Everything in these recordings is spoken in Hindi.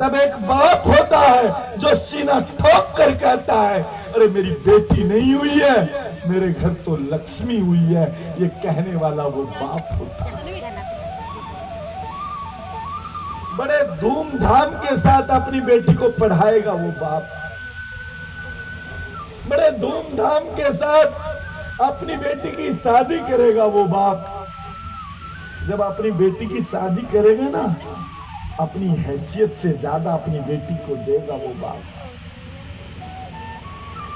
तब एक बाप होता है जो सीना ठोक कर कहता है, अरे मेरी बेटी नहीं हुई है, मेरे घर तो लक्ष्मी हुई है। ये कहने वाला वो बाप होता है। बड़े धूमधाम के साथ अपनी बेटी को पढ़ाएगा वो बाप, बड़े धूमधाम के साथ अपनी बेटी की शादी करेगा वो बाप। जब अपनी बेटी की शादी करेगा ना, अपनी हैसियत से ज्यादा अपनी बेटी को देगा वो बाप।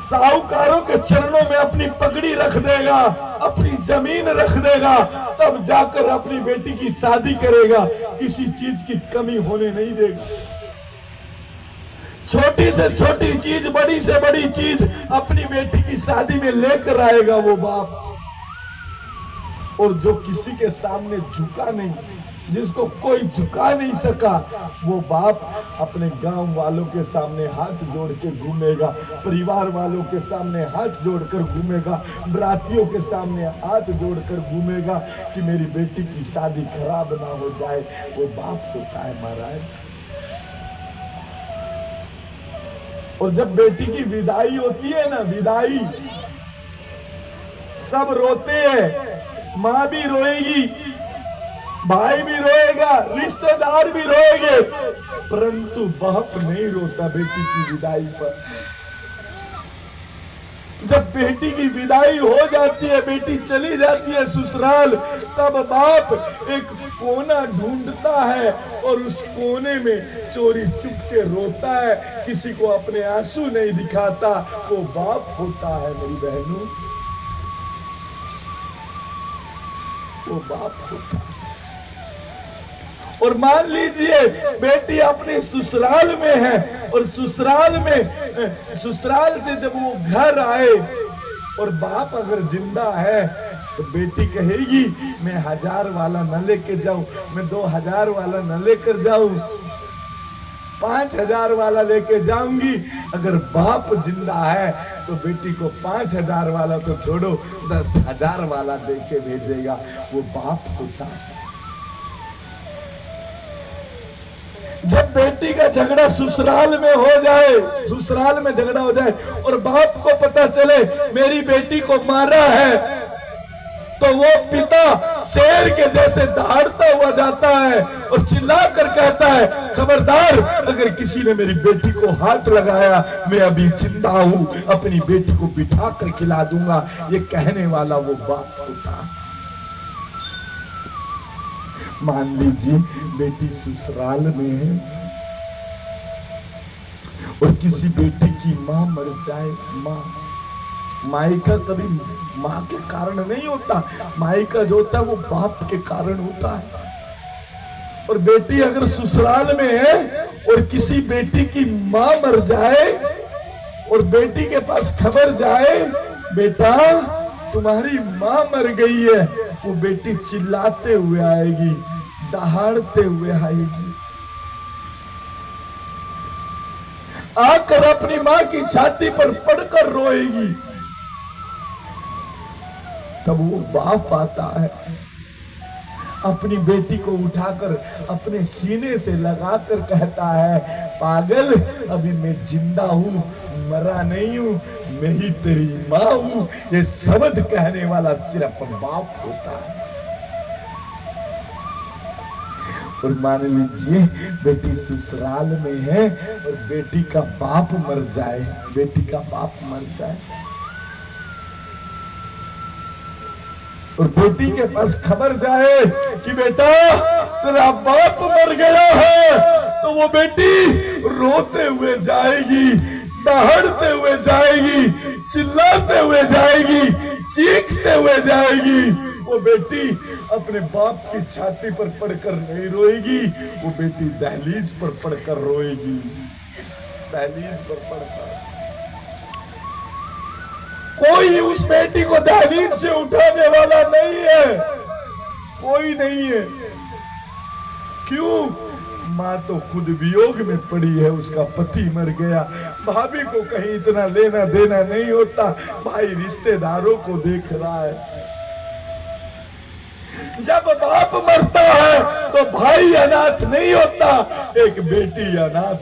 साहूकारों के चरणों में अपनी पगड़ी रख देगा, अपनी जमीन रख देगा, तब जाकर अपनी बेटी की शादी करेगा। किसी चीज की कमी होने नहीं देगा। छोटी से छोटी चीज, बड़ी से बड़ी चीज अपनी बेटी की शादी में लेकर आएगा वो बाप। और जो किसी के सामने झुका नहीं, जिसको कोई झुका नहीं सका, वो बाप अपने गांव वालों के सामने हाथ जोड़ के घूमेगा, परिवार वालों के सामने हाथ जोड़कर घूमेगा, बरातियों के सामने हाथ जोड़कर घूमेगा कि मेरी बेटी की शादी खराब ना हो जाए। वो बाप होता है महाराज। और जब बेटी की विदाई होती है ना, विदाई, सब रोते हैं, माँ भी रोएगी, भाई भी रोएगा, रिश्तेदार भी रोएंगे, परंतु बाप नहीं रोता बेटी की विदाई पर। जब बेटी की विदाई हो जाती है, बेटी चली जाती है ससुराल, तब बाप एक कोना ढूंढता है और उस कोने में चोरी चुप के रोता है, किसी को अपने आंसू नहीं दिखाता। वो बाप होता है मेरी बहनों, वो बाप होता है। और मान लीजिए बेटी अपने ससुराल में है, और ससुराल से जब वो घर आए और बाप अगर जिंदा है, तो बेटी कहेगी मैं 1000 वाला न लेके जाऊं, मैं 2000 वाला न लेकर जाऊं, 5000 वाला लेके जाऊंगी। अगर बाप जिंदा है तो बेटी को 5000 वाला तो छोड़ो, 10,000 वाला दे के भेजेगा। वो बाप होता है। जब बेटी का झगड़ा ससुराल में हो जाए, ससुराल में झगड़ा हो जाए और बाप को पता चले मेरी बेटी को मारा है, तो वो पिता शेर के जैसे दहाड़ता हुआ जाता है और चिल्ला कर कहता है, खबरदार, अगर किसी ने मेरी बेटी को हाथ लगाया, मैं अभी जिंदा हूं, अपनी बेटी को बिठा कर खिला दूंगा। ये कहने वाला वो बाप होता है। मान लीजिए बेटी ससुराल में है और किसी बेटी की मां मर जाए, मायका कभी मां के कारण नहीं होता, मायका जो होता है वो बाप के कारण होता है। और बेटी अगर ससुराल में है और किसी बेटी की मां मर जाए और बेटी के पास खबर जाए, बेटा तुम्हारी मां मर गई है, वो बेटी चिल्लाते हुए आएगी, दहाड़ते हुए आएगी, आकर अपनी मां की छाती पर पड़कर रोएगी। तब वो बाप आता है, अपनी बेटी को उठाकर अपने सीने से लगाकर कहता है, पागल, अभी मैं जिंदा हूं, मरा नहीं हूं, मैं ही तेरी मां हूं। ये शब्द कहने वाला सिर्फ बाप होता है। और मान लीजिए बेटी ससुराल में है और बेटी का बाप मर जाए, बेटी का बाप मर जाए और बेटी के पास खबर जाए कि बेटा तेरा बाप मर गया है, तो वो बेटी रोते हुए जाएगी, दहाड़ते हुए जाएगी, चिल्लाते हुए जाएगी, चीखते हुए जाएगी। वो बेटी अपने बाप की छाती पर पड़कर नहीं रोएगी, वो बेटी दहलीज पर पड़कर रोएगी, दहलीज पर पड़कर। कोई उस बेटी को दहलीज से उठाने वाला नहीं है, कोई नहीं है। क्यों? माँ तो खुद वियोग में पड़ी है, उसका पति मर गया, भाभी को कहीं इतना लेना देना नहीं होता, भाई रिश्तेदारों को देख रहा है। जब बाप मरता है तो भाई अनाथ नहीं होता, एक बेटी अनाथ